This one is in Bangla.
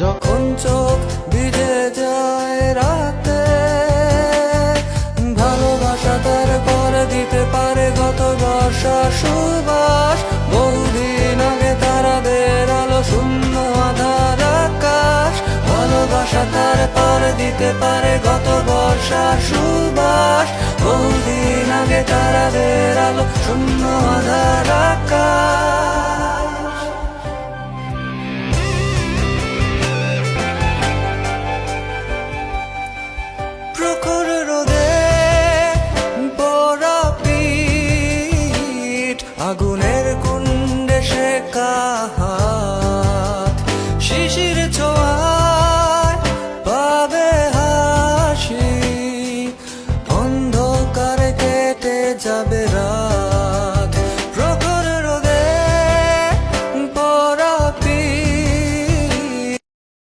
যখন চোখ ভিজে যায় রাতে, ভালোবাসা তার করে দিতে পারে গত বর্ষা সুবাস। বহুদিন আগে তারাদের আলো শূন্য আধার আকাশ, ভালোবাসা তার করে দিতে পারে গত বর্ষা সুবাস। বহুদিন আগে তারাদের আলো শূন্য আধার আকাশ।